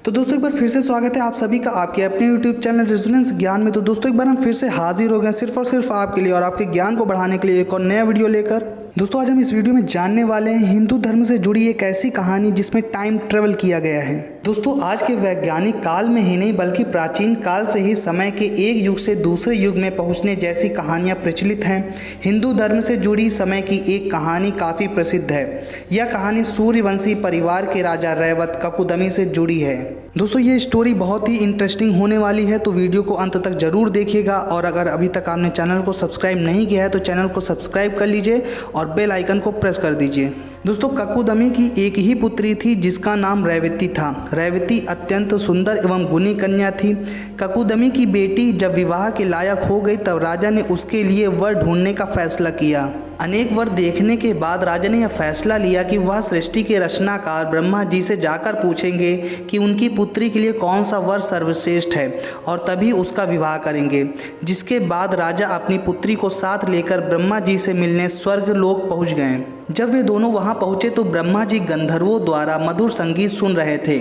तो दोस्तों एक बार फिर से स्वागत है आप सभी का आपके अपने YouTube चैनल रेजोनेंस ज्ञान में। तो दोस्तों एक बार हम फिर से हाजिर हो गए सिर्फ और सिर्फ आपके लिए और आपके ज्ञान को बढ़ाने के लिए एक और नया वीडियो लेकर। दोस्तों आज हम इस वीडियो में जानने वाले हैं हिंदू धर्म से जुड़ी एक ऐसी कहानी जिसमें टाइम ट्रेवल किया गया है। दोस्तों आज के वैज्ञानिक काल में ही नहीं बल्कि प्राचीन काल से ही समय के एक युग से दूसरे युग में पहुंचने जैसी कहानियां प्रचलित हैं। हिंदू धर्म से जुड़ी समय की एक कहानी काफ़ी प्रसिद्ध है। यह कहानी सूर्यवंशी परिवार के राजा रैवत ककुदमी से जुड़ी है। दोस्तों ये स्टोरी बहुत ही इंटरेस्टिंग होने वाली है, तो वीडियो को अंत तक जरूर देखिएगा। और अगर अभी तक आपने चैनल को सब्सक्राइब नहीं किया है तो चैनल को सब्सक्राइब कर लीजिए और बेल आइकन को प्रेस कर दीजिए। दोस्तों ककुदमी की एक ही पुत्री थी जिसका नाम रैवती था। रैवती अत्यंत सुंदर एवं गुणी कन्या थी। ककुदमी की बेटी जब विवाह के लायक हो गई तब राजा ने उसके लिए वर ढूंढने का फैसला किया। अनेक वर देखने के बाद राजा ने यह फैसला लिया कि वह सृष्टि के रचनाकार ब्रह्मा जी से जाकर पूछेंगे कि उनकी पुत्री के लिए कौन सा वर सर्वश्रेष्ठ है और तभी उसका विवाह करेंगे। जिसके बाद राजा अपनी पुत्री को साथ लेकर ब्रह्मा जी से मिलने स्वर्ग लोक पहुँच गए। जब वे दोनों वहां पहुंचे तो ब्रह्मा जी गंधर्वों द्वारा मधुर संगीत सुन रहे थे,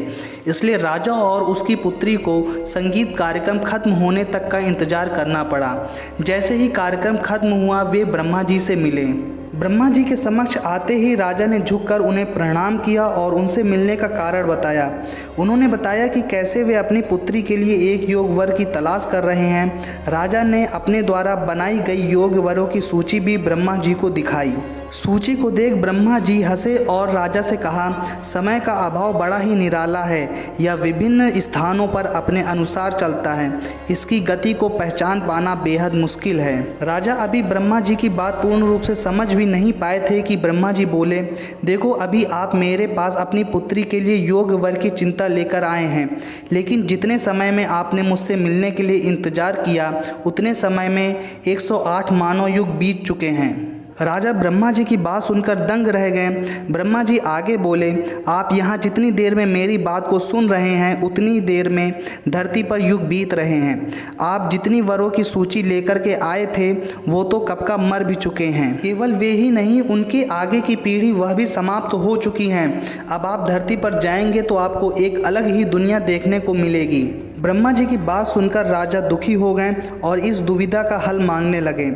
इसलिए राजा और उसकी पुत्री को संगीत कार्यक्रम खत्म होने तक का इंतजार करना पड़ा। जैसे ही कार्यक्रम खत्म हुआ वे ब्रह्मा जी से मिले। ब्रह्मा जी के समक्ष आते ही राजा ने झुककर उन्हें प्रणाम किया और उनसे मिलने का कारण बताया। उन्होंने बताया कि कैसे वे अपनी पुत्री के लिए एक योग वर की तलाश कर रहे हैं। राजा ने अपने द्वारा बनाई गई योग वरों की सूची भी ब्रह्मा जी को दिखाई। सूची को देख ब्रह्मा जी हंसे और राजा से कहा, समय का अभाव बड़ा ही निराला है। यह विभिन्न स्थानों पर अपने अनुसार चलता है। इसकी गति को पहचान पाना बेहद मुश्किल है। राजा अभी ब्रह्मा जी की बात पूर्ण रूप से समझ भी नहीं पाए थे कि ब्रह्मा जी बोले, देखो अभी आप मेरे पास अपनी पुत्री के लिए योग वर की चिंता लेकर आए हैं, लेकिन जितने समय में आपने मुझसे मिलने के लिए इंतजार किया उतने समय में 108 मानव युग बीत चुके हैं। राजा ब्रह्मा जी की बात सुनकर दंग रह गए। ब्रह्मा जी आगे बोले, आप यहाँ जितनी देर में मेरी बात को सुन रहे हैं उतनी देर में धरती पर युग बीत रहे हैं। आप जितनी वरों की सूची लेकर के आए थे वो तो कब का मर भी चुके हैं। केवल वे ही नहीं, उनके आगे की पीढ़ी वह भी समाप्त हो चुकी हैं। अब आप धरती पर जाएंगे तो आपको एक अलग ही दुनिया देखने को मिलेगी। ब्रह्मा जी की बात सुनकर राजा दुखी हो गए और इस दुविधा का हल मांगने लगे।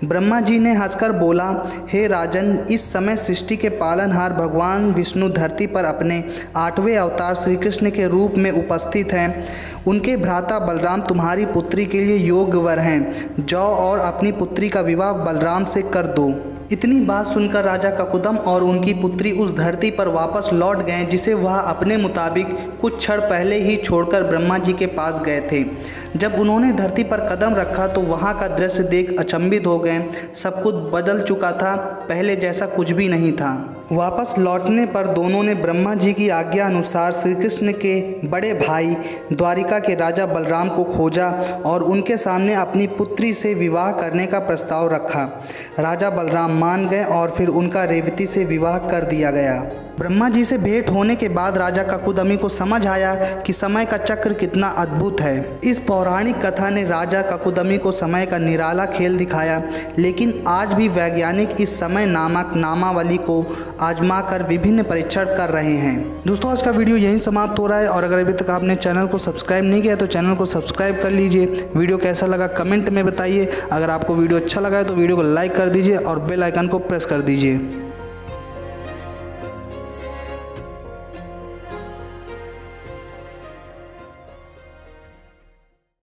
ब्रह्मा जी ने हंसकर बोला, हे राजन, इस समय सृष्टि के पालनहार भगवान विष्णु धरती पर अपने 8वें अवतार श्री कृष्ण के रूप में उपस्थित हैं। उनके भ्राता बलराम तुम्हारी पुत्री के लिए योग्य वर हैं। जाओ और अपनी पुत्री का विवाह बलराम से कर दो। इतनी बात सुनकर राजा ककुदम और उनकी पुत्री उस धरती पर वापस लौट गए जिसे वह अपने मुताबिक कुछ क्षण पहले ही छोड़कर ब्रह्मा जी के पास गए थे। जब उन्होंने धरती पर कदम रखा तो वहाँ का दृश्य देख अचंभित हो गए। सब कुछ बदल चुका था, पहले जैसा कुछ भी नहीं था। वापस लौटने पर दोनों ने ब्रह्मा जी की आज्ञा अनुसार श्री कृष्ण के बड़े भाई द्वारिका के राजा बलराम को खोजा और उनके सामने अपनी पुत्री से विवाह करने का प्रस्ताव रखा। राजा बलराम मान गए और फिर उनका रेवती से विवाह कर दिया गया। ब्रह्मा जी से भेंट होने के बाद राजा ककुदमी को समझ आया कि समय का चक्र कितना अद्भुत है। इस पौराणिक कथा ने राजा ककुदमी को समय का निराला खेल दिखाया, लेकिन आज भी वैज्ञानिक इस समय नामक नामावली को आजमा कर विभिन्न परीक्षण कर रहे हैं। दोस्तों आज का वीडियो यहीं समाप्त हो रहा है और अगर अभी तक आपने चैनल को सब्सक्राइब नहीं किया तो चैनल को सब्सक्राइब कर लीजिए। वीडियो कैसा लगा कमेंट में बताइए। अगर आपको वीडियो अच्छा लगा है तो वीडियो को लाइक कर दीजिए और बेल आइकन को प्रेस कर दीजिए।